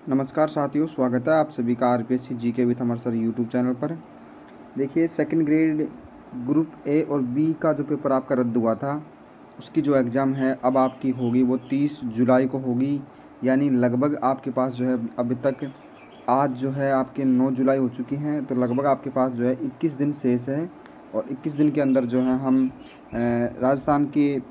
नमस्कार साथियों, स्वागत है आप सभी का RPSC GK with Amar sir YouTube channel पर। देखिए, सेकंड ग्रेड ग्रुप ए और बी का जो पेपर आपका रद्द हुआ था, उसकी जो एग्ज़ाम है अब आपकी होगी वो 30 जुलाई को होगी। यानी लगभग आपके पास जो है अभी तक आज जो है आपके 9 जुलाई हो चुकी हैं, तो लगभग आपके पास जो है 21 दिन शेष है। और 21 दिन के अंदर जो है हम राजस्थान के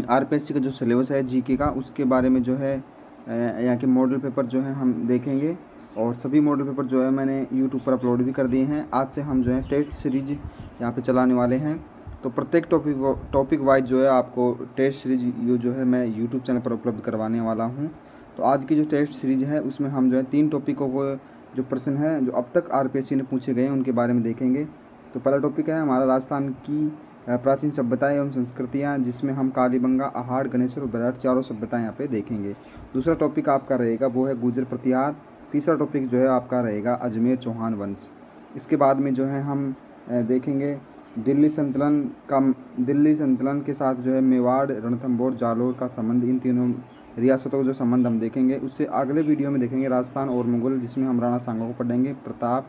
आरपीएससी का जो सिलेबस है जीके का, उसके बारे में जो है यहाँ के मॉडल पेपर जो है हम देखेंगे। और सभी मॉडल पेपर जो है मैंने यूट्यूब पर अपलोड भी कर दिए हैं। आज से हम जो है टेस्ट सीरीज यहाँ पे चलाने वाले हैं। तो प्रत्येक टॉपिक वाइज जो है आपको टेस्ट सीरीज जो है मैं यूट्यूब चैनल पर उपलब्ध करवाने वाला हूँ। तो आज की जो टेस्ट सीरीज है उसमें हम जो है 3 टॉपिकों को जो प्रश्न हैं जो अब तक आरपीएससी ने पूछे गए हैं उनके बारे में देखेंगे। तो पहला टॉपिक है हमारा राजस्थान की प्राचीन सभ्यताएं एवं संस्कृतियां, जिसमें हम कालीबंगा, अहाड़, गणेश्वर और बेराट चारों सभ्यताएं यहाँ पे देखेंगे। दूसरा टॉपिक आपका रहेगा वो है गुर्जर प्रतिहार। तीसरा टॉपिक जो है आपका रहेगा अजमेर चौहान वंश। इसके बाद में जो है हम देखेंगे दिल्ली संतुलन के साथ जो है मेवाड़, रणथंभौर, जालौर का संबंध। इन तीनों रियासतों का जो संबंध हम देखेंगे। उससे अगले वीडियो में देखेंगे राजस्थान और मुगल, जिसमें हम राणा सांगा को पढ़ेंगे, प्रताप,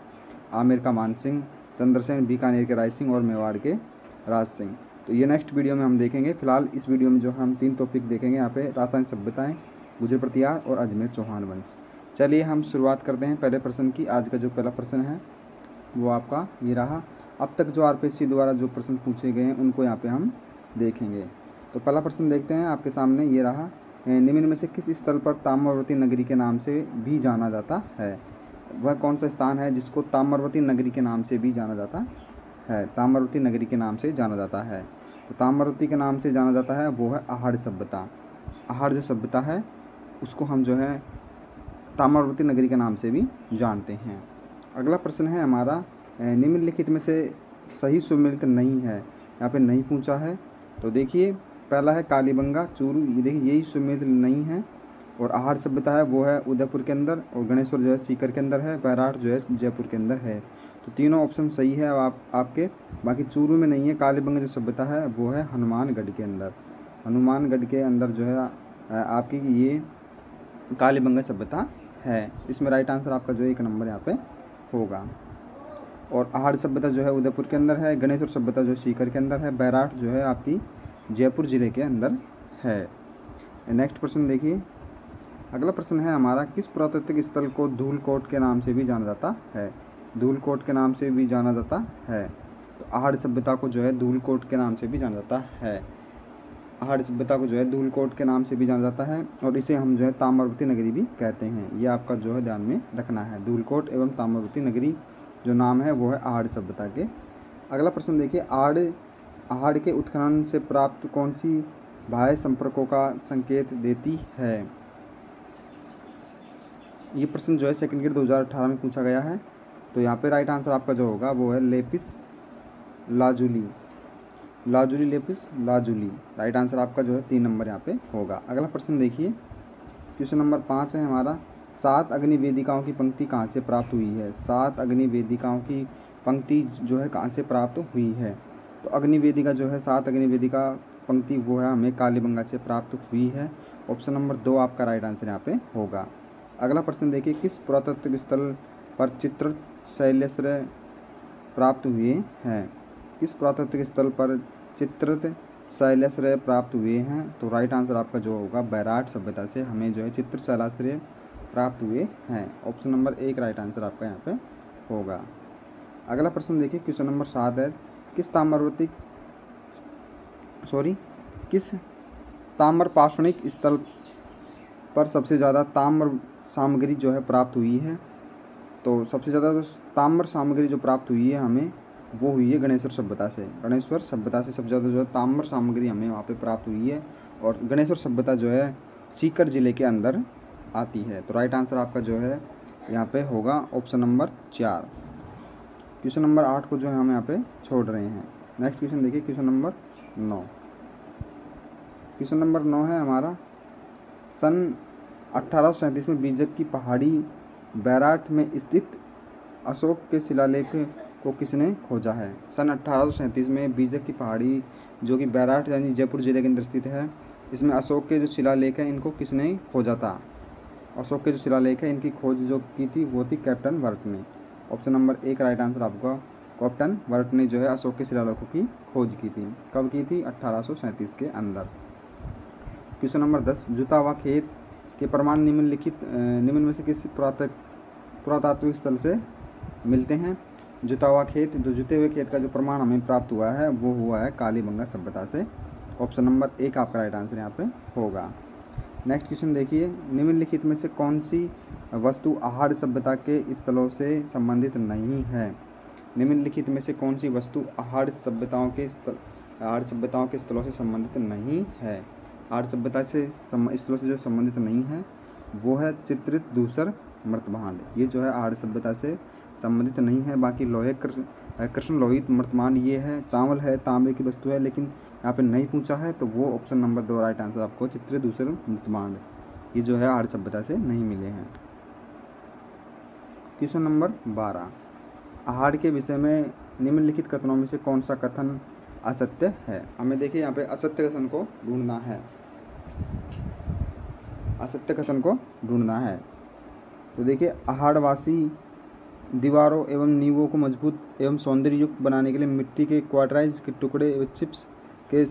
आमेर का मानसिंह, चंद्रसेन, बीकानेर के राय सिंह और मेवाड़ के राज सिंह। तो ये नेक्स्ट वीडियो में हम देखेंगे। फिलहाल इस वीडियो में जो हम 3 टॉपिक देखेंगे यहाँ पे, राजस्थानी सभ्यताएं, गुर्जर प्रतिहार और अजमेर चौहान वंश। चलिए हम शुरुआत करते हैं पहले प्रश्न की। आज का जो पहला प्रश्न है वो आपका ये रहा। अब तक जो आरपीएससी द्वारा जो प्रश्न पूछे गए हैं उनको यहाँ पे हम देखेंगे। तो पहला प्रश्न देखते हैं आपके सामने, ये रहा। निम्न में से किस स्थल पर ताम्रवती नगरी के नाम से भी जाना जाता है? वह कौन सा स्थान है जिसको ताम्रवती नगरी के नाम से भी जाना जाता है? ताम्रवती नगरी के नाम से जाना जाता है। तो ताम्रवती के नाम से जाना जाता है वो है अहाड़ सभ्यता। अहाड़ जो सभ्यता है उसको हम जो है ताम्रवती नगरी के नाम से भी जानते हैं। अगला प्रश्न है हमारा, निम्नलिखित में से सही सुमेलित नहीं है, यहाँ पे नहीं पूछा है। तो देखिए, पहला है कालीबंगा, चूरू, ये देखिए यही सुमेलित नहीं है। और अहाड़ सभ्यता है वो है उदयपुर के अंदर, और गणेश्वर जो है सीकर के अंदर है, बेराट जो है जयपुर के अंदर है। तो तीनों ऑप्शन सही है आपके। बाकी चूरू में नहीं है। कालीबंगा जो सभ्यता है वो है हनुमानगढ़ के अंदर। हनुमानगढ़ के अंदर जो है आपकी ये कालीबंगा सभ्यता है। इसमें राइट आंसर आपका जो 1 नंबर यहाँ पे होगा। और अहाड़ सभ्यता जो है उदयपुर के अंदर है, गणेश्वर सभ्यता जो सीकर के अंदर है, बेराट जो है आपकी जयपुर जिले के अंदर है। नेक्स्ट प्रश्न देखिए। अगला प्रश्न है हमारा, किस पुरातात्विक स्थल को धूलकोट के नाम से भी जाना जाता है? धूलकोट के नाम से भी जाना जाता है। तो अहाड़ सभ्यता को जो है धूलकोट के नाम से भी जाना जाता है। अहाड़ सभ्यता को जो है धूलकोट के नाम से भी जाना जाता है, और इसे हम जो है ताम्रवती नगरी भी कहते हैं। ये आपका जो है ध्यान में रखना है। धूलकोट एवं ताम्रवती नगरी जो नाम है वो है अहाड़ सभ्यता के। अगला प्रश्न देखिए, अहाड़ के उत्खनन से प्राप्त कौन सी बाह्य संपर्कों का संकेत देती है? ये प्रश्न जो है सेकंड ग्रेड 2018 में पूछा गया है। तो यहाँ पे राइट आंसर आपका जो होगा वो है lapis lazuli. Lazuli, lapis lazuli. Right answer आपका जो है 3 नंबर यहाँ पे होगा। अगला प्रश्न देखिए, क्वेश्चन नंबर 5 है हमारा, 7 अग्नि वेदिकाओं की पंक्ति कहाँ से प्राप्त हुई है? 7 अग्नि वेदिकाओं की पंक्ति जो है कहाँ से प्राप्त हुई है? तो अग्नि वेदिका जो है 7 अग्नि वेदिका पंक्ति वो है हमें कालीबंगा से प्राप्त हुई है। ऑप्शन नंबर 2 आपका राइट आंसर यहाँ पे होगा। अगला प्रश्न देखिए, किस पुरातात्विक स्थल पर चित्रित शैलेश्वरी प्राप्त हुए हैं? किस पुरातात्विक स्थल पर चित्रित शैलेश्वरी प्राप्त हुए हैं? तो राइट आंसर आपका जो होगा बेराट सभ्यता से हमें जो है चित्रित शैलेश्वरी प्राप्त हुए हैं। ऑप्शन नंबर 1 राइट आंसर आपका यहाँ पे होगा। अगला प्रश्न देखिए, क्वेश्चन नंबर 7 है, किस ताम्र पाषाणिक स्थल पर सबसे ज़्यादा ताम्र सामग्री जो है प्राप्त हुई है? तो सबसे ज़्यादा जो ताम्र सामग्री जो प्राप्त हुई है हमें वो हुई है गणेश्वर सभ्यता से। गणेश्वर सभ्यता से सबसे ज़्यादा जो है ताम्र सामग्री हमें वहाँ पे प्राप्त हुई है, और गणेश्वर सभ्यता जो है सीकर जिले के अंदर आती है। तो राइट आंसर आपका जो है यहाँ पे होगा ऑप्शन नंबर 4। क्वेश्चन नंबर 8 को जो है हम यहाँ पे छोड़ रहे हैं। नेक्स्ट क्वेश्चन देखिए, क्वेश्चन नंबर 9। क्वेश्चन नंबर 9 है हमारा, सन 1837 में बीजक की पहाड़ी बेराट में स्थित अशोक के शिलालेख को किसने खोजा है? सन 1837 में बीजक की पहाड़ी जो कि बेराट यानी जयपुर जिले के अंदर स्थित है, इसमें अशोक के जो शिलालेख हैं इनको किसने खोजा था? अशोक के जो शिलालेख है इनकी खोज जो की थी वो थी कैप्टन वर्ट ने। ऑप्शन नंबर 1 राइट आंसर आपका कैप्टन वर्ट ने जो है अशोक के शिलालेखों की खोज की थी। कब की थी? 1837 के अंदर। क्वेश्चन नंबर 10, जुता हुआ खेत के प्रमाण निम्न में से किस पुरातात्विक स्थल से मिलते हैं? जुता हुआ खेत, जो जुते हुए खेत का जो प्रमाण हमें प्राप्त हुआ है वो हुआ है कालीबंगा सभ्यता से। ऑप्शन नंबर 1 आपका राइट आंसर यहाँ पे होगा। नेक्स्ट क्वेश्चन देखिए, निम्नलिखित में से कौन सी वस्तु आहार सभ्यता के स्थलों से संबंधित नहीं है? निम्नलिखित में से कौन सी वस्तु आहार सभ्यताओं के स्थलों से संबंधित नहीं है? आहार सभ्यता से स्थलों से जो संबंधित नहीं है वो है चित्रित धूसर मृतभांड। ये जो है आहार सभ्यता से संबंधित नहीं है। बाकी लोहे कृष्ण लोहित मृतभांड ये है, चावल है, तांबे की वस्तु है, लेकिन यहाँ पे नहीं पूछा है तो वो ऑप्शन नंबर 2 राइट आंसर आपको चित्रित धूसर मृतभांड ये जो है आहार सभ्यता से नहीं मिले हैं। क्वेश्चन नंबर 12, आहार के विषय में निम्नलिखित कथनों में से कौन सा कथन असत्य है? हमें देखिए यहाँ पे असत्य कथन को ढूंढना है। असत्य कथन को ढूंढना है तो देखिए, आहारवासी दीवारों एवं नींवों को मजबूत एवं सौंदर्य युक्त बनाने के लिए मिट्टी के क्वार्टराइज के टुकड़े एवं चिप्स के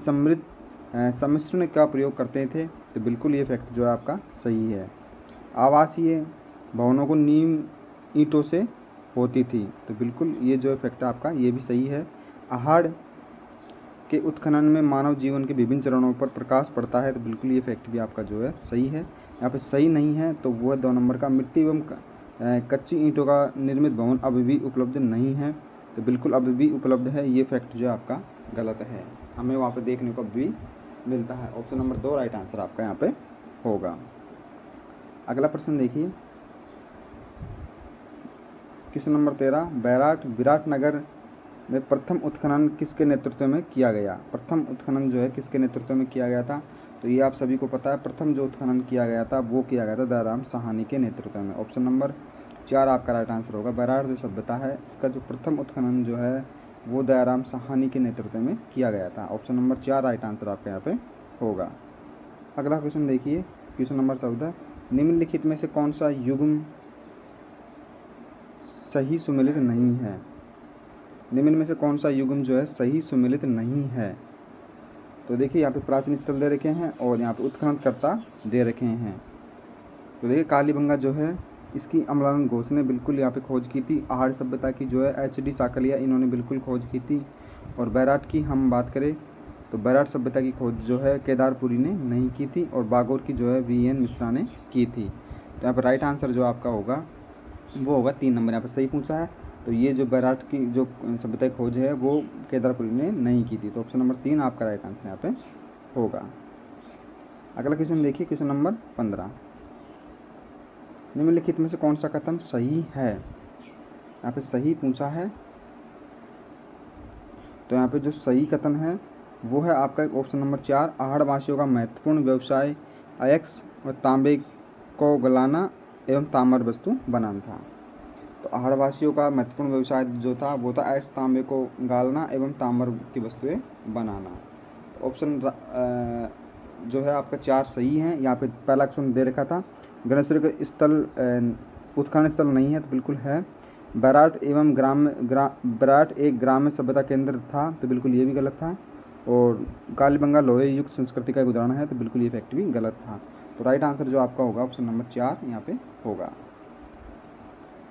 सम्मिश्रण का प्रयोग करते थे। तो बिल्कुल ये फैक्ट जो है आपका सही है। आवासीय भवनों को नींव ईंटों से होती थी। तो बिल्कुल ये जो फैक्ट आपका ये भी सही है। आहार के उत्खनन में मानव जीवन के विभिन्न चरणों पर प्रकाश पड़ता है। तो बिल्कुल ये फैक्ट भी आपका जो है सही है। यहाँ पे सही नहीं है तो वो है 2 नंबर का, मिट्टी एवं कच्ची ईंटों का निर्मित भवन अभी भी उपलब्ध नहीं है। तो बिल्कुल अभी भी उपलब्ध है, ये फैक्ट जो आपका गलत है। हमें वहाँ पे देखने को भी मिलता है। ऑप्शन नंबर 2 राइट आंसर आपका यहाँ पे होगा। अगला प्रश्न देखिए, क्वेश्चन नंबर 13, विराटनगर में प्रथम उत्खनन किसके नेतृत्व में किया गया? प्रथम उत्खनन जो है किसके नेतृत्व में किया गया था? तो ये आप सभी को पता है। प्रथम जो उत्खनन किया गया था वो किया गया था दयाराम साहनी के नेतृत्व में। ऑप्शन नंबर 4 आपका राइट आंसर होगा। बैराट जो सभ्यता है इसका जो प्रथम उत्खनन जो है वो दयाराम साहनी के नेतृत्व में किया गया था। ऑप्शन नंबर 4 राइट आंसर आपके यहाँ पे होगा। अगला क्वेश्चन देखिए, क्वेश्चन नंबर 14, निम्नलिखित में से कौन सा युग्म सही सुमेलित नहीं है? निम्न में से कौन सा युग्म जो है सही सुमेलित नहीं है? तो देखिए, यहाँ पे प्राचीन स्थल दे रखे हैं और यहाँ पे उत्खननकर्ता दे रखे हैं। तो देखिए, कालीबंगा जो है इसकी अमलानंद घोष ने बिल्कुल यहाँ पे खोज की थी। आहार सभ्यता की जो है HD साकलिया इन्होंने बिल्कुल खोज की थी। और बैराट की हम बात करें तो बैराट सभ्यता की खोज जो है केदारपुरी ने नहीं की थी और बागोर की जो है VN मिश्रा ने की थी। तो यहाँ पर राइट आंसर जो आपका होगा वो होगा 3 नंबर। यहाँ पर सही पूछा है तो ये जो बैराट की जो सभ्यता की खोज है वो केदारपुरी ने नहीं की थी। तो ऑप्शन नंबर 3 आपका राइट आंसर यहाँ पे होगा। अगला क्वेश्चन देखिए, क्वेश्चन नंबर 15, निम्नलिखित में से कौन सा कथन सही है? यहाँ पे सही पूछा है तो यहाँ पे जो सही कथन है वो है आपका ऑप्शन नंबर 4, आहारवासियों का महत्वपूर्ण व्यवसाय अयस्क और तांबे को गलाना एवं ताम्र वस्तु बनाना था। तो आहारवासियों का महत्वपूर्ण व्यवसाय जो था वो था अयस्क तांबे को गालना एवं ताम्र की वस्तुएं बनाना। तो ऑप्शन जो है आपका 4 सही है। यहाँ पे पहला ऑप्शन दे रखा था गणेश्वरी का स्थल उत्खनन स्थल नहीं है, तो बिल्कुल है। बैराट एक ग्राम्य सभ्यता केंद्र था, तो बिल्कुल ये भी गलत था। और कालीबंगा लोहे युक्त संस्कृति का एक उदाहरण है, तो बिल्कुल ये फैक्ट भी गलत था। तो राइट आंसर जो आपका होगा ऑप्शन नंबर 4 यहाँ पे होगा।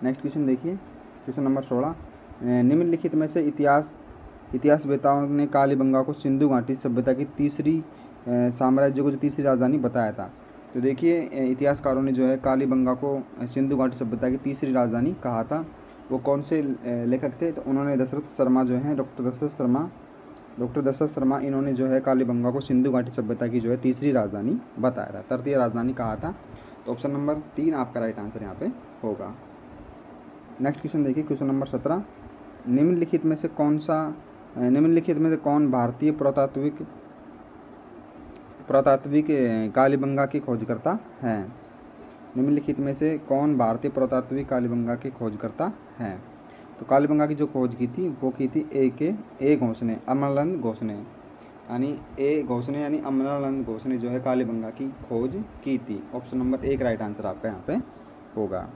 नेक्स्ट क्वेश्चन देखिए, क्वेश्चन नंबर 16, निम्नलिखित में से इतिहासवेताओं ने कालीबंगा को सिंधु घाटी सभ्यता की तीसरी साम्राज्य को जो तीसरी राजधानी बताया था। तो देखिए, इतिहासकारों ने जो है कालीबंगा को सिंधु घाटी सभ्यता की तीसरी राजधानी कहा था। वो कौन से लेखक थे? तो उन्होंने दशरथ शर्मा जो हैं, डॉक्टर दशरथ शर्मा इन्होंने जो है कालीबंगा को सिंधु घाटी सभ्यता की जो है तीसरी राजधानी बताया था, तृतीय राजधानी कहा था। तो ऑप्शन नंबर 3 आपका राइट आंसर यहाँ पे होगा। नेक्स्ट क्वेश्चन देखिए, क्वेश्चन नंबर 17, निम्नलिखित में से कौन भारतीय पुरातात्विक कालीबंगा की खोजकर्ता हैं? निम्नलिखित में से कौन भारतीय पुरातात्विक कालीबंगा के खोजकर्ता हैं? तो कालीबंगा की जो खोज की थी वो की थी ए घोष ने, अमलानंद घोष ने। यानी ए घोष ने यानी अमलानंद घोष ने जो है कालीबंगा की खोज की थी। ऑप्शन नंबर 1 राइट आंसर आपका यहाँ पे होगा।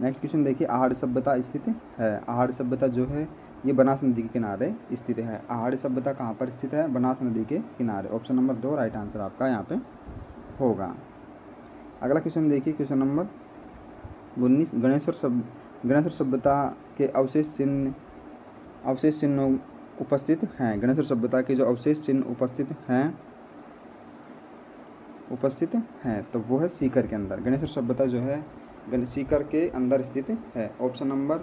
नेक्स्ट क्वेश्चन देखिए, आहड़ सभ्यता स्थित है। आहड़ सभ्यता जो है ये बनास नदी के किनारे स्थित है। आहड़ सभ्यता कहाँ पर स्थित है? बनास नदी के किनारे। ऑप्शन नंबर 2 राइट आंसर आपका यहाँ पे होगा। अगला क्वेश्चन देखिए, क्वेश्चन नंबर 19, गणेश्वर सभ्यता के अवशेष चिन्ह उपस्थित हैं। गणेश्वर सभ्यता के जो अवशेष चिन्ह उपस्थित हैं तो वो है सीकर के अंदर। गणेश्वर सभ्यता जो है सीकर के अंदर स्थित है। ऑप्शन नंबर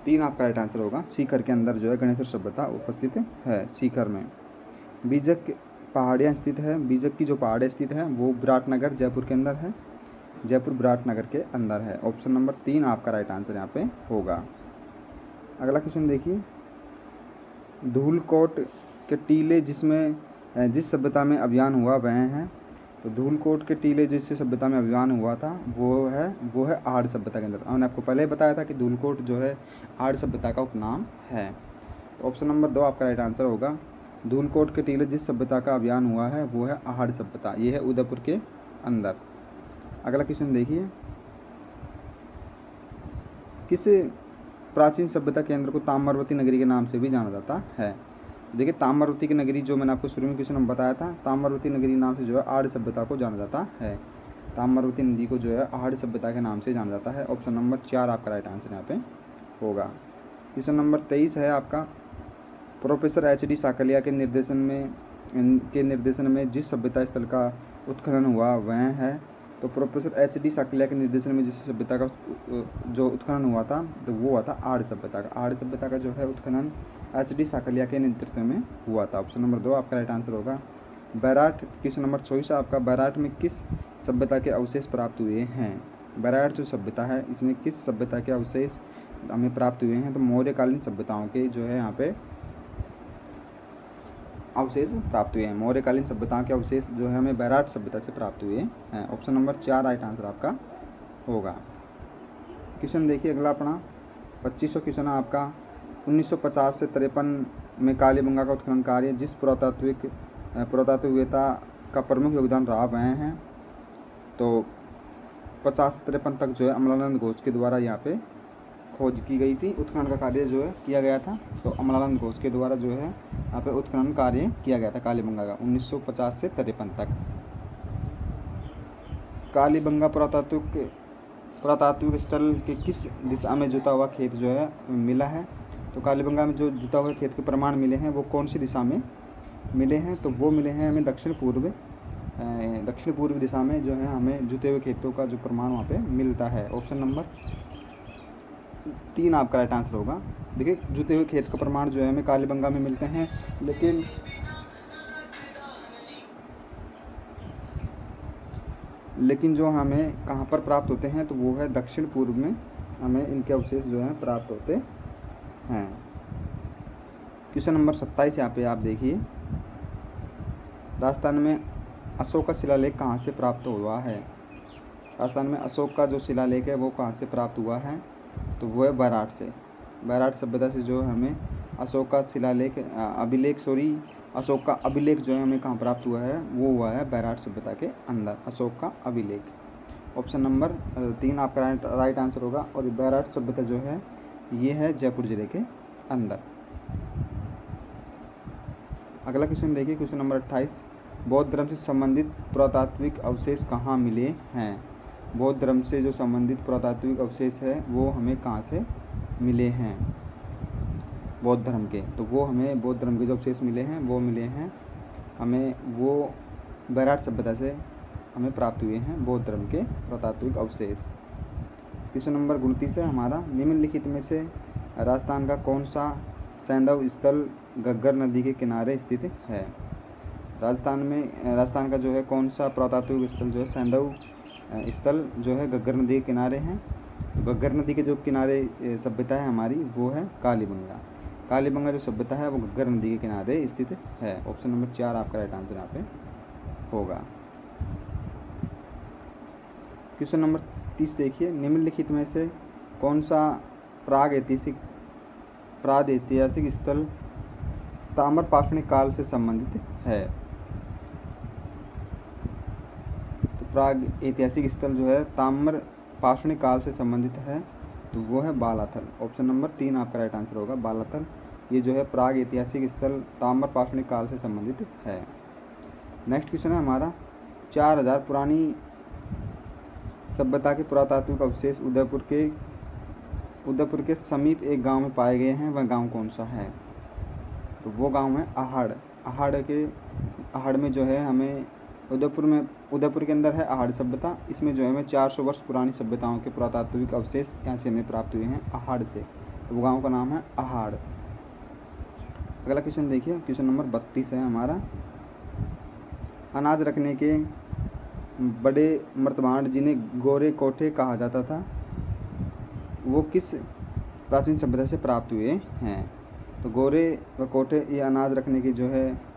3 आपका राइट आंसर होगा। सीकर के अंदर जो है गणेश्वर सभ्यता उपस्थित है, सीकर में। बीजक पहाड़ियाँ स्थित है। बीजक की जो पहाड़ियाँ स्थित है वो विराटनगर जयपुर के अंदर है। जयपुर विराटनगर के अंदर है। ऑप्शन नंबर 3 आपका राइट आंसर यहाँ पे होगा। अगला क्वेश्चन देखिए, धूलकोट के टीले जिस सभ्यता में अभियान हुआ वह हैं। तो धूलकोट के टीले जिस सभ्यता में अभियान हुआ था वो है आहड़ सभ्यता के अंदर। मैंने आपको पहले बताया था कि धूलकोट जो है आहड़ सभ्यता का उपनाम है। तो ऑप्शन नंबर 2 आपका राइट आंसर होगा। धूलकोट के टीले जिस सभ्यता का अभियान हुआ है वो है आहड़ सभ्यता। ये है उदयपुर के अंदर। अगला क्वेश्चन देखिए, किस प्राचीन सभ्यता केंद्र को ताम्रवती नगरी के नाम से भी जाना जाता है? देखिए, ताम्रवती की नगरी जो मैंने आपको शुरू में क्वेश्चन में बताया था, ताम्रवती नगरी नाम से जो है आहड़ सभ्यता को जाना जाता है। ताम्रवती नदी को जो है आहड़ सभ्यता के नाम से जाना जाता है। ऑप्शन नंबर 4 आपका राइट आंसर यहाँ पे होगा। क्वेश्चन नंबर 23 है आपका, प्रोफेसर HD साकलिया के निर्देशन में जिस सभ्यता स्थल का उत्खनन हुआ वह है। तो प्रोफेसर HD साकलिया के निर्देशन में जिस सभ्यता का जो उत्खनन हुआ था तो वो हुआ था आहड़ सभ्यता का। आहड़ सभ्यता का जो है उत्खनन HD साकलिया के नेतृत्व में हुआ था। ऑप्शन नंबर 2 आपका राइट आंसर होगा। बैराट, क्वेश्चन नंबर 24 आपका, बैराट में किस सभ्यता के अवशेष प्राप्त हुए हैं? बैराट जो सभ्यता है इसमें किस सभ्यता के अवशेष हमें प्राप्त हुए हैं? तो मौर्यकालीन सभ्यताओं के जो है यहाँ पे अवशेष प्राप्त हुए हैं। मौर्यकालीन सभ्यताओं के अवशेष जो है हमें बैराट सभ्यता से प्राप्त हुए हैं। ऑप्शन नंबर 4 राइट आंसर आपका होगा। क्वेश्चन देखिए अगला अपना 25वां क्वेश्चन है आपका, 1950 से 53 में कालीबंगा का उत्खनन कार्य जिस पुरातत्ववेत्ता का प्रमुख योगदान रहा वह हैं। तो 50 से 53 तक जो है अमलानंद घोष के द्वारा यहाँ पे खोज की गई थी। उत्खनन का कार्य जो है किया गया था। तो अमलानंद घोष के द्वारा जो है यहाँ पे उत्खनन कार्य किया गया था कालीबंगा का 1950 से 53 तक। कालीबंगा पुरातात्विक स्थल के किस दिशा में जुता हुआ खेत जो है मिला है? तो कालीबंगा में जो जुता हुए खेत के प्रमाण मिले हैं वो कौन सी दिशा में मिले हैं? तो वो मिले हैं हमें दक्षिण पूर्व दिशा में जो है हमें जुते हुए खेतों का जो प्रमाण वहाँ पे मिलता है। ऑप्शन नंबर 3 आपका राइट आंसर होगा। देखिए, जुते हुए खेत का प्रमाण जो है हमें कालीबंगा में मिलते हैं, लेकिन जो हमें कहाँ पर प्राप्त होते हैं तो वो है दक्षिण पूर्व में हमें इनके अवशेष जो हैं प्राप्त होते हैं। क्वेश्चन नंबर 27 यहाँ पे आप देखिए, राजस्थान में अशोक का शिलालेख कहाँ से प्राप्त हुआ है? राजस्थान में अशोक का जो शिलालेख है वो कहाँ से प्राप्त हुआ है? तो वो है बैराट से। बैराट सभ्यता से जो हमें अशोक का अशोक का अभिलेख जो है हमें कहाँ प्राप्त हुआ है? वो हुआ है बैराट सभ्यता के अंदर, अशोक का अभिलेख। ऑप्शन नंबर 3 आपका राइट आंसर होगा। और बैराट सभ्यता जो है ये है जयपुर जिले के अंदर। अगला क्वेश्चन देखिए, क्वेश्चन नंबर 28, बौद्ध धर्म से संबंधित पुरातात्विक अवशेष कहाँ मिले हैं? बौद्ध धर्म से जो संबंधित पुरातात्विक अवशेष है वो हमें कहाँ से मिले हैं बौद्ध धर्म के? तो वो हमें बौद्ध धर्म के जो अवशेष मिले हैं वो मिले हैं हमें वो बैराट सभ्यता से हमें प्राप्त हुए हैं बौद्ध धर्म के पुरातात्विक अवशेष। क्वेश्चन नंबर 29 है हमारा, निम्नलिखित में से राजस्थान का कौन सा सैंधव स्थल घग्गर नदी के किनारे स्थित है? राजस्थान का जो है कौन सा पुरातात्विक स्थल जो है सैंधव स्थल जो है घग्गर नदी के किनारे हैं? घग्गर नदी के जो किनारे सभ्यता है हमारी वो है कालीबंगा। कालीबंगा जो सभ्यता है वो घग्गर नदी के किनारे स्थित है। ऑप्शन नंबर 4 आपका राइट आंसर यहाँ पे होगा। क्वेश्चन नंबर 30 देखिए, निम्नलिखित में से कौन सा प्रागैतिहासिक स्थल ताम्र पाषाणिक काल से संबंधित है। तो प्राग ऐतिहासिक स्थल जो है ताम्र पाषाणिक काल से संबंधित है, तो वो है बालाथल। ऑप्शन नंबर 3 आपका राइट आंसर होगा, बालाथल। ये जो है प्राग ऐतिहासिक स्थल ताम्र पाषाणिक काल से संबंधित है। नेक्स्ट क्वेश्चन है हमारा 4000 पुरानी सभ्यता के पुरातात्विक अवशेष उदयपुर के समीप एक गांव में पाए गए हैं, वह गांव कौन सा है? तो वो गांव है आहड़। आहड़ में जो है हमें उदयपुर के अंदर है आहड़ सभ्यता। इसमें जो है हमें 400 वर्ष पुरानी सभ्यताओं के पुरातात्विक अवशेष यहाँ से हमें प्राप्त हुए हैं आहड़ से। तो वो गांव का नाम है आहड़। अगला क्वेश्चन देखिए, क्वेश्चन नंबर 32 है हमारा। अनाज रखने के बड़े मर्तबान जिन्हें गोरे कोठे कहा जाता था, वो किस प्राचीन सभ्यता से प्राप्त हुए हैं? तो गोरे व कोठे ये अनाज रखने के जो है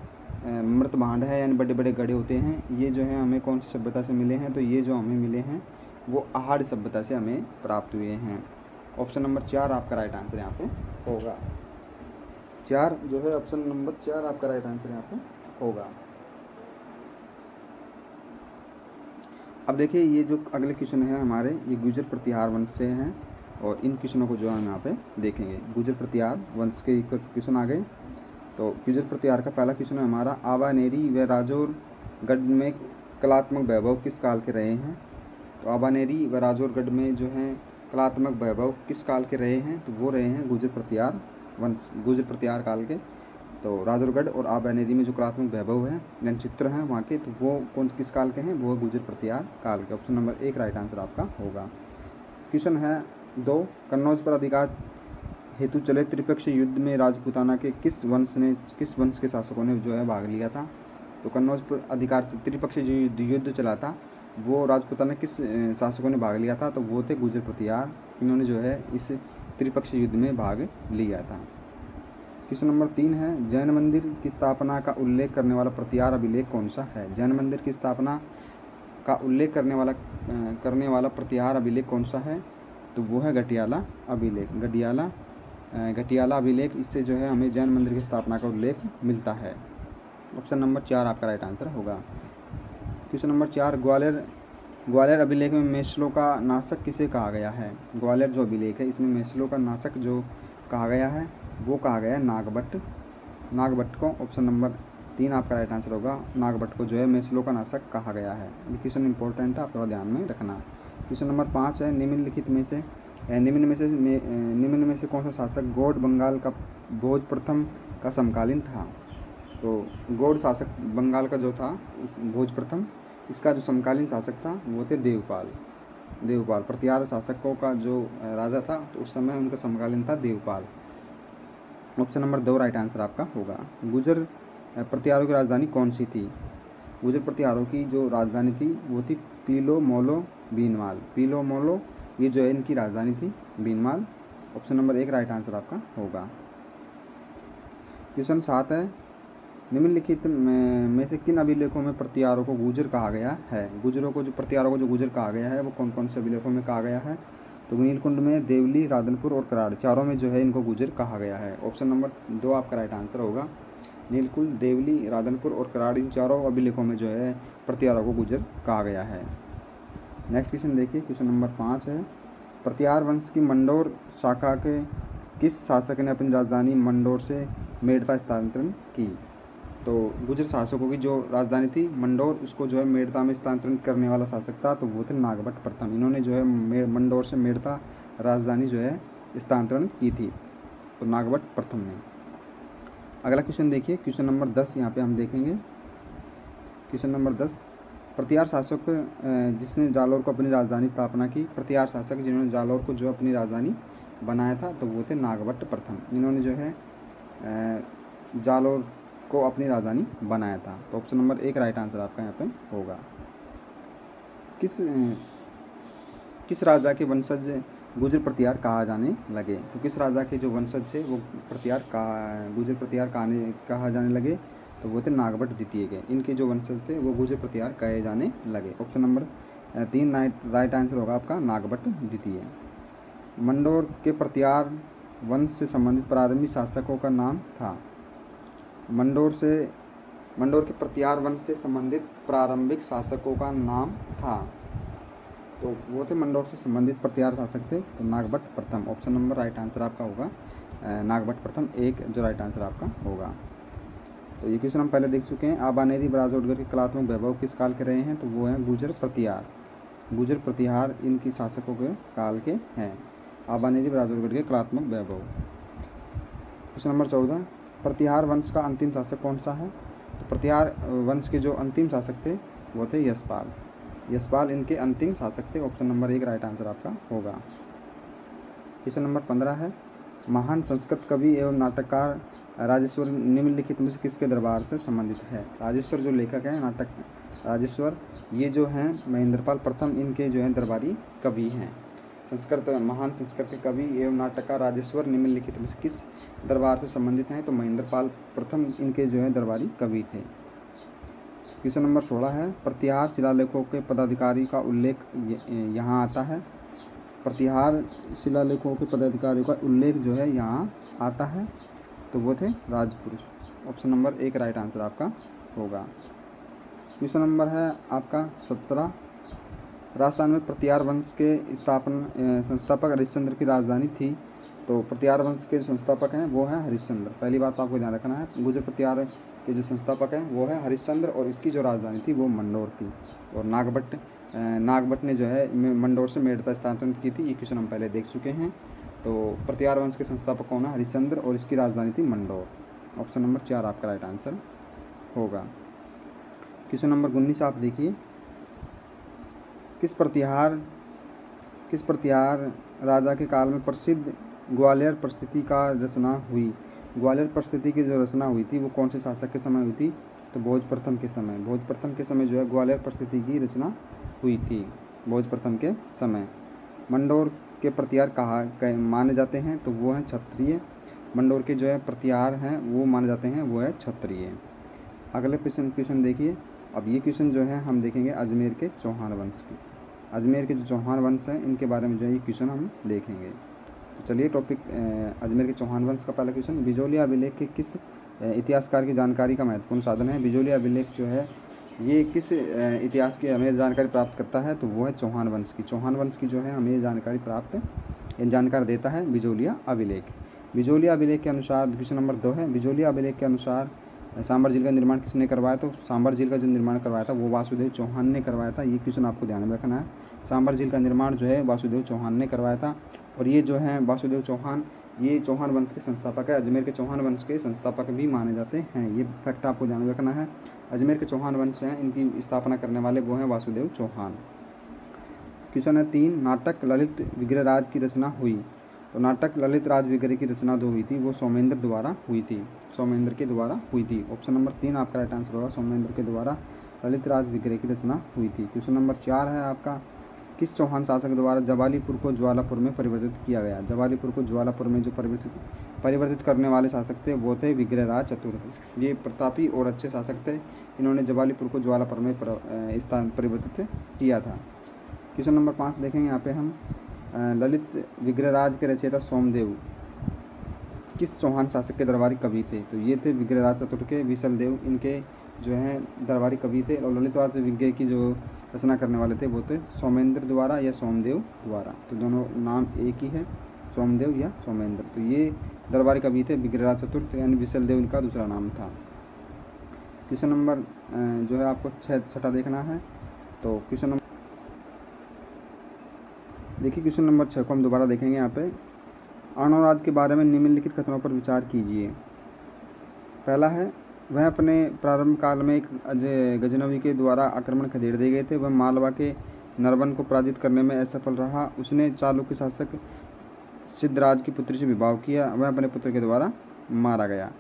मृत भांड है, यानी बड़े बड़े गड्ढे होते हैं। ये जो है हमें कौन सी सभ्यता से मिले हैं? तो ये जो हमें मिले हैं वो आहड़ सभ्यता से हमें प्राप्त हुए हैं। ऑप्शन नंबर 4 आपका राइट आंसर यहाँ पे होगा। 4 जो है ऑप्शन नंबर 4 आपका राइट आंसर यहाँ पे होगा। अब देखिए ये जो अगले क्वेश्चन है हमारे, ये गुर्जर प्रतिहार वंश से हैं और इन क्वेश्चनों को जो हम यहाँ पे देखेंगे। गुर्जर प्रतिहार वंश के क्वेश्चन आ गए। तो गुर्जर प्रतिहार का पहला क्वेश्चन है हमारा, आबानेरी व राजौरगढ़ में कलात्मक वैभव किस काल के रहे हैं? तो आबानेरी व राजौरगढ़ में जो है कलात्मक वैभव किस काल के रहे हैं? तो वो रहे हैं गुर्जर प्रतिहार वंश, गुर्जर प्रतिहार काल के। तो राजौरगढ़ और आबानेरी में जो कलात्मक वैभव है यानी चित्र हैं वहाँ के, तो वो किस काल के हैं? वो गुर्जर प्रतिहार काल के। ऑप्शन नंबर 1 राइट आंसर आपका होगा। क्वेश्चन है 2, कन्नौज पर अधिकार हेतु चले त्रिपक्षीय युद्ध में राजपूताना के किस वंश के शासकों ने जो है भाग लिया था? तो कन्नौज पर अधिकार त्रिपक्षीय जो युद्ध चला था वो राजपूताना किस शासकों ने भाग लिया था? तो वो थे गुर्जर प्रतिहार। इन्होंने जो है इस त्रिपक्षीय युद्ध में भाग लिया था। क्वेश्चन नंबर 3 है, जैन मंदिर की स्थापना का उल्लेख करने वाला प्रतिहार अभिलेख कौन सा है? जैन मंदिर की स्थापना का उल्लेख करने वाला प्रतिहार अभिलेख कौन सा है? तो वो है घटियाला अभिलेख। घटियाला अभिलेख, इससे जो है हमें जैन मंदिर की स्थापना का उल्लेख मिलता है। ऑप्शन नंबर 4 आपका राइट आंसर होगा। क्वेश्चन नंबर 4, ग्वालियर अभिलेख में मेसलों का नाशक किसे कहा गया है? ग्वालियर जो अभिलेख है इसमें मेसलों का नाशक जो कहा गया है वो कहा गया है नागभट्ट को। ऑप्शन नंबर 3 आपका राइट आंसर होगा। नागभट्ट को जो है मेसलों का नाशक कहा गया है। ये क्वेश्चन इंपॉर्टेंट है, आप थोड़ा ध्यान में रखना। क्वेश्चन नंबर 5 है, निम्न में से कौन सा शासक गौड़ बंगाल का भोज प्रथम का समकालीन था? तो गौड़ शासक बंगाल का जो था भोज प्रथम, इसका जो समकालीन शासक था वो थे देवपाल। प्रतिहार शासकों का जो राजा था तो उस समय उनका समकालीन था Devpal. Option number 2 right answer आपका होगा। गुर्जर प्रतिहारों की राजधानी कौन सी थी? गुर्जर प्रतिहारों की जो राजधानी थी वो थी पीलो मोलो बीनमाल। ये जो है इनकी राजधानी थी बीनमाल। ऑप्शन नंबर 1 राइट आंसर आपका होगा। क्वेश्चन 7 है, निम्नलिखित में से किन अभिलेखों में प्रतिहारों को गुर्जर कहा गया है? प्रतिहारों को जो गुर्जर कहा गया है वो कौन कौन से अभिलेखों में कहा गया है? तो नीलकुंड में, देवली, राधनपुर और कराड़, चारों में जो है इनको गुर्जर कहा गया है। ऑप्शन नंबर 2 आपका राइट आंसर होगा। नीलकुंड, देवली, राधनपुर और कराड़, इन चारों अभिलेखों में जो है प्रतिहारों को गुर्जर कहा गया है। नेक्स्ट क्वेश्चन देखिए, क्वेश्चन नंबर 5 है, प्रतिहार वंश की मंडोर शाखा के किस शासक ने अपनी राजधानी मंडोर से मेड़ता स्थानांतरण की? तो गुर्जर शासकों की जो राजधानी थी मंडोर, उसको जो है मेड़ता में स्थानांतरण करने वाला शासक था तो वो थे नागभट्ट प्रथम। इन्होंने जो है मंडोर से मेड़ता राजधानी जो है स्थानांतरण की थी, तो नागभट्ट प्रथम ने। अगला क्वेश्चन देखिए, क्वेश्चन नंबर 10 यहाँ पे हम देखेंगे। क्वेश्चन नंबर 10, प्रतिहार शासक जिसने जालौर को अपनी राजधानी स्थापना की, प्रतिहार शासक जिन्होंने जालौर को जो अपनी राजधानी बनाया था तो वो थे नागभट्ट प्रथम। इन्होंने जो है जालौर को अपनी राजधानी बनाया था। तो ऑप्शन नंबर 1 राइट आंसर आपका यहाँ पे होगा। किस राजा के वंशज गुर्जर प्रतिहार कहा जाने लगे? तो किस राजा के जो वंशज थे वो गुर्जर प्रतिहार कहा जाने लगे? तो वो थे नागभट्ट द्वितीय के। इनके जो वंशज थे वो गुर्जर प्रतिहार कहे जाने लगे। ऑप्शन नंबर 3 राइट आंसर होगा आपका, नागभट्ट द्वितीय। मंडोर के प्रतिहार वंश से संबंधित प्रारंभिक शासकों का नाम था? मंडोर के प्रतिहार वंश से संबंधित प्रारंभिक शासकों का नाम था। तो वो थे मंडोर से संबंधित प्रतिहार शासक थे, तो नागभट्ट प्रथम। ऑप्शन नंबर राइट आंसर आपका होगा नागभट्ट प्रथम, एक जो राइट आंसर आपका होगा। तो ये क्वेश्चन हम पहले देख चुके हैं। आबानेरी बराजोड़गढ़ के कलात्मक वैभव किस काल के रहे हैं, तो वो हैं गुर्जर प्रतिहार। गुर्जर प्रतिहार इनकी शासकों के काल के हैं। आबानेरी बराजोड़गढ़ के कलात्मक वैभव। क्वेश्चन नंबर 14, प्रतिहार वंश का अंतिम शासक कौन सा है, तो प्रतिहार वंश के जो अंतिम शासक थे वो थे यशपाल। यशपाल इनके अंतिम शासक थे। ऑप्शन नंबर 1 राइट आंसर आपका होगा। क्वेश्चन नंबर 15 है, महान संस्कृत कवि एवं नाटककार राजेश्वर निम्नलिखित में से किसके दरबार से संबंधित है। राजेश्वर जो लेखक हैं नाटक राजेश्वर, ये जो हैं महेंद्रपाल प्रथम इनके जो हैं दरबारी कवि हैं। महान संस्कृत के कवि एवं नाटककार राजेश्वर निम्नलिखित में से किस दरबार से संबंधित हैं, तो महेंद्रपाल प्रथम इनके जो हैं दरबारी कवि थे। क्वेश्चन नंबर 16 है, प्रतिहार शिलालेखों के पदाधिकारी का उल्लेख यहाँ आता है। प्रतिहार शिलालेखों के पदाधिकारियों का उल्लेख जो है यहाँ आता है, तो वो थे राजपुरुष। ऑप्शन नंबर 1 राइट आंसर आपका होगा। क्वेश्चन नंबर है आपका 17, राजस्थान में प्रतिहार वंश के संस्थापक हरिश्चंद्र की राजधानी थी। तो प्रतिहार वंश के संस्थापक हैं वो हैं हरिश्चंद्र। पहली बात आपको ध्यान रखना है, गुर्जर प्रतिहार के जो संस्थापक हैं वो है हरिश्चंद्र और इसकी जो राजधानी थी वो मंडोर थी। और नागभट्ट ने जो है मंडोर से मेड़ता स्थानांतरित की थी। ये क्वेश्चन हम पहले देख चुके हैं। तो प्रतिहार वंश के संस्थापक कौन है, हरिश्चंद्र, और इसकी राजधानी थी मंडोर। ऑप्शन नंबर 4 आपका राइट आंसर होगा। क्वेश्चन नंबर 19 आप देखिए, किस प्रतिहार राजा के काल में प्रसिद्ध ग्वालियर परिस्थिति का रचना हुई। ग्वालियर परिस्थिति की जो रचना हुई थी वो कौन से शासक के समय हुई थी, तो भोज प्रथम के समय। भोज प्रथम के समय जो है ग्वालियर परिस्थिति की रचना हुई थी, भोज प्रथम के समय। मंडोर के प्रतिहार माने जाते हैं, तो वो हैं क्षत्रिय। मंडोर के जो है प्रतिहार हैं वो माने जाते हैं, वो है क्षत्रिय। अगले क्वेश्चन देखिए। अब ये क्वेश्चन जो है हम देखेंगे अजमेर के चौहान वंश की। अजमेर के जो चौहान वंश हैं इनके बारे में जो है ये क्वेश्चन हम देखेंगे। तो चलिए टॉपिक अजमेर के चौहान वंश का पहला क्वेश्चन, बिजोलिया अभिलेख के किस इतिहासकार की जानकारी का महत्वपूर्ण साधन है। बिजोलिया अभिलेख जो है ये किस इतिहास की हमें जानकारी प्राप्त करता है, तो वो है चौहान वंश की। चौहान वंश की जो है हमें जानकारी देता है बिजोलिया अभिलेख। बिजोलिया अभिलेख के अनुसार क्वेश्चन नंबर 2 है, बिजोलिया अभिलेख के अनुसार सांबर झील का निर्माण किसने करवाया, तो सांबर झील का जो निर्माण करवाया था वो वासुदेव चौहान ने करवाया था। ये क्वेश्चन आपको ध्यान में रखना है। सांबर झील का निर्माण जो है वासुदेव चौहान ने करवाया था। और ये जो है वासुदेव चौहान ये चौहान वंश के संस्थापक है। अजमेर के चौहान वंश के संस्थापक भी माने जाते हैं। ये फैक्ट आपको ध्यान में रखना है। अजमेर के चौहान वंश हैं इनकी स्थापना करने वाले वो हैं वासुदेव चौहान। क्वेश्चन है 3, नाटक ललित विग्रहराज की रचना हुई। तो नाटक ललित राज विग्रह की रचना जो हुई थी वो सोमेंद्र द्वारा हुई थी। सोमेंद्र के द्वारा हुई थी। ऑप्शन नंबर 3 आपका राइट आंसर होगा, सोमेंद्र के द्वारा ललित राज विग्रह की रचना हुई थी। क्वेश्चन नंबर 4 है आपका, किस चौहान शासक द्वारा जवालीपुर को ज्वालापुर में परिवर्तित किया गया। जवालीपुर को ज्वालापुर में जो परिवर्तित करने वाले शासक थे वो थे विग्रहराज चतुर्थ। ये प्रतापी और अच्छे शासक थे। इन्होंने जवालीपुर को ज्वालापुर में परिवर्तित किया था। क्वेश्चन नंबर 5 देखेंगे यहाँ पे हम, ललित विग्रहराज के रचयिता सोमदेव किस चौहान शासक के दरबारी कवि थे। तो ये थे विग्रहराज चतुर्थ के विसल देव, इनके जो हैं दरबारी कवि थे। और ललितवाद विग्रह की जो रचना करने वाले थे वो थे सोमेंद्र द्वारा या सोमदेव द्वारा। तो दोनों नाम एक ही है, सोमदेव या सोमेंद्र। तो ये दरबारी कवि थे विग्रहराज चतुर्थ, यानी विसल देव इनका दूसरा नाम था। क्वेश्चन नंबर जो है आपको 6 देखना है। तो क्वेश्चन नंबर देखिए, क्वेश्चन नंबर 6 को हम दोबारा देखेंगे। यहाँ पे अर्णोराज के बारे में निम्नलिखित कथनों पर विचार कीजिए। पहला है, वह अपने प्रारंभ काल में एक गजनवी के द्वारा आक्रमण खदेड़ दिए गए थे। वह मालवा के नरवन को पराजित करने में असफल रहा। उसने चालुक्य शासक सिद्धराज की पुत्री से विवाह किया। वह अपने पुत्र के द्वारा मारा गया।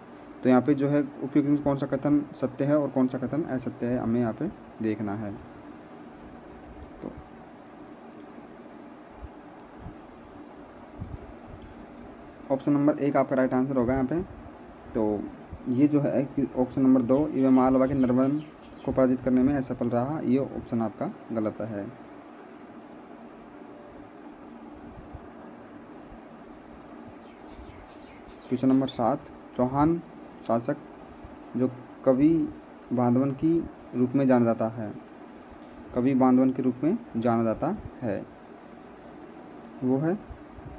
तो यहाँ पे जो है उपयुक्त में कौन सा कथन सत्य है और कौन सा कथन असत्य है हमें यहाँ पे देखना है। तो ऑप्शन नंबर 1 आपका राइट आंसर होगा यहाँ पे। तो ये जो है ऑप्शन नंबर 2, वह मालवा के नरवन को पराजित करने में असफल रहा, ये ऑप्शन आपका गलत है। क्वेश्चन नंबर 7, चौहान शासक जो कवि बांधवन की रूप में जाना जाता है, कवि बांधवन के रूप में जाना जाता है, वो है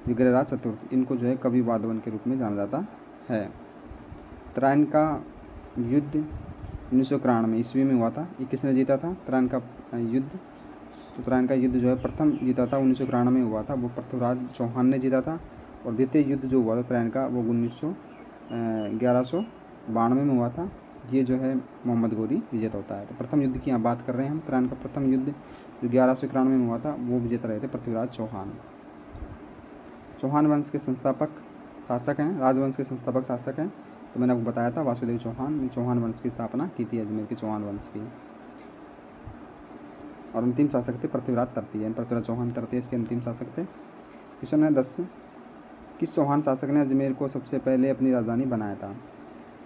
विग्रहराज चतुर्थ। इनको जो है कवि बांधवन के रूप में जाना जाता है। त्रायन का युद्ध 1991 ईस्वी में हुआ था। ये किसने जीता था त्रायन का युद्ध? तो त्रायन का युद्ध जो है प्रथम जीता था 1991 में हुआ था, वो पृथ्वीराज चौहान ने जीता था। और द्वितीय युद्ध जो हुआ था त्रायन का वो 1192 में हुआ था। ये जो है मोहम्मद गौरी विजेता होता है। तो प्रथम युद्ध की यहाँ बात कर रहे हैं हम। त्रायन का प्रथम युद्ध जो 1191 में हुआ था वो विजेता रहे थे पृथ्वीराज चौहान। चौहान वंश के संस्थापक शासक हैं, राजवंश के संस्थापक शासक हैं। तो मैंने आपको बताया था वासुदेव चौहान ने चौहान वंश की स्थापना की थी, अजमेर के चौहान वंश की। और अंतिम शासक थे पृथ्वीराज तृतीय, पृथ्वीराज चौहान तृतीय इसके अंतिम शासक थे। क्वेश्चन है 10, किस चौहान शासक ने अजमेर को सबसे पहले अपनी राजधानी बनाया था?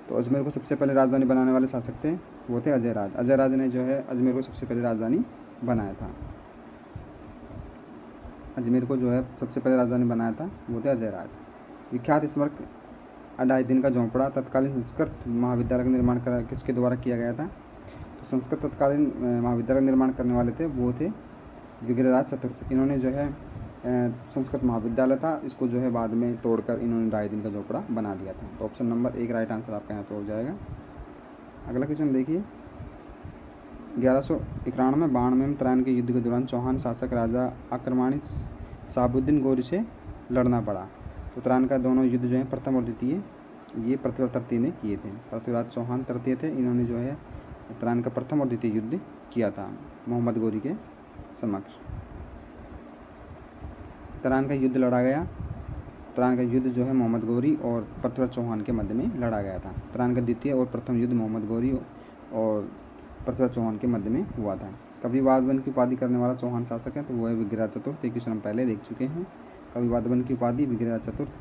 तो अजमेर को सबसे पहले राजधानी बनाने वाले शासक थे वो थे अजय राज। अजय राज ने जो है अजमेर को सबसे पहले राजधानी बनाया था। अजमेर को जो है सबसे पहले राजधानी बनाया था वो थे अजय राज। विख्यात स्मारक 2.5 दिन का झोंपड़ा तत्कालीन संस्कृत महाविद्यालय का निर्माण किसके द्वारा किया गया था? तो संस्कृत तत्कालीन महाविद्यालय का निर्माण करने वाले थे वो थे विग्रहराज चतुर्थ। इन्होंने जो है संस्कृत महाविद्यालय था, इसको जो है बाद में तोड़कर इन्होंने 2.5 दिन का झोंपड़ा बना दिया था। तो ऑप्शन नंबर 1 राइट आंसर आपका यहाँ पे हो जाएगा। अगला क्वेश्चन देखिए, 1191-92 में त्रायन के युद्ध के दौरान चौहान शासक राजा आक्रमणी शहाबुद्दीन गौरी से लड़ना पड़ा। तो त्रायन का दोनों युद्ध जो है प्रथम और द्वितीय ये पृथ्वीराज तृतीय ने किए थे। पृथ्वीराज चौहान तृतीय थे, इन्होंने जो है त्रायन का प्रथम और द्वितीय युद्ध किया था मोहम्मद गौरी के समक्ष। त्रायन का युद्ध लड़ा गया। त्रायन का युद्ध जो है मोहम्मद गौरी और पृथ्वीराज चौहान के मध्य में लड़ा गया था। त्रायन का द्वितीय और प्रथम युद्ध मोहम्मद गौरी और पृथ्वीराज चौहान के मध्य में हुआ था। कवि बांधवन की उपाधि करने वाला चौहान शासक है तो वो है विग्रहराज चतुर्थ। क्वेश्चन हम पहले देख चुके हैं, कवि बांधवन की उपाधि विग्रहराज चतुर्थ।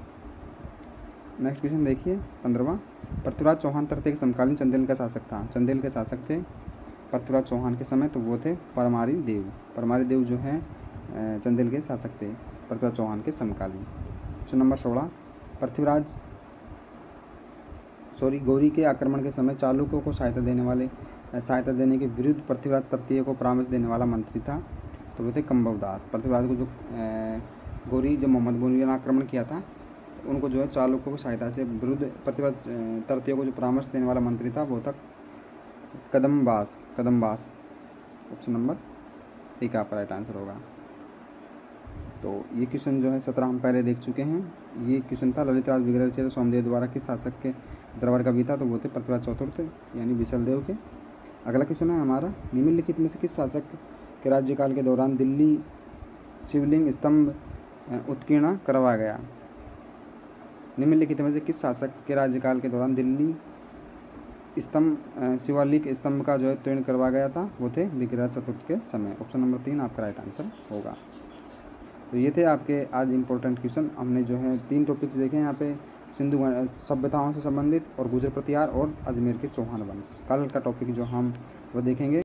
नेक्स्ट क्वेश्चन देखिए 15वां, पृथ्वीराज चौहान तृतीय के समकालीन चंदेल का शासक था। चंदेल के शासक थे पृथ्वीराज चौहान के समय, तो वो थे परमारी देव। परमारी देव जो हैं चंदेल के शासक थे पृथ्वीराज चौहान के समकालीन। क्वेश्चन नंबर 16, गौरी के आक्रमण के समय चालुक्यों को सहायता देने के विरुद्ध पृथ्वीराज तृतीय को परामर्श देने वाला मंत्री था तो वो थे कंबवदास। पृथ्वीराज को जो गौरी जब मोहम्मद गौरी ने आक्रमण किया था उनको जो है चालुक्यों को सहायता से विरुद्ध पृथ्वीराज तृतीय को जो परामर्श देने वाला मंत्री था वो था कदम्बास। ऑप्शन नंबर 1 आपका राइट आंसर होगा। तो ये क्वेश्चन जो है 17 हम पहले देख चुके हैं। ये क्वेश्चन था ललित राज विग्रह रचित सोमदेव द्वारा किस शासक के दरबार का भी था? तो वो थे पृथ्वीराज चतुर्थ यानी विशल देव के। अगला क्वेश्चन है हमारा, निम्नलिखित में से किस शासक के राज्यकाल के दौरान दिल्ली शिवलिंग स्तंभ उत्कीर्ण करवाया गया? निम्नलिखित में से किस शासक के राज्यकाल के दौरान दिल्ली शिवालिक स्तंभ का जो है उत्कीर्ण करवाया गया था? वो थे विग्रहराज चतुर्थ के समय। ऑप्शन नंबर 3 आपका राइट आंसर होगा। तो ये थे आपके आज इम्पोर्टेंट क्वेश्चन। हमने जो है 3 टॉपिक्स देखे हैं यहाँ पे, सिंधु सभ्यताओं से संबंधित और गुजर प्रतिहार और अजमेर के चौहान वंश। कल का टॉपिक जो हम वो देखेंगे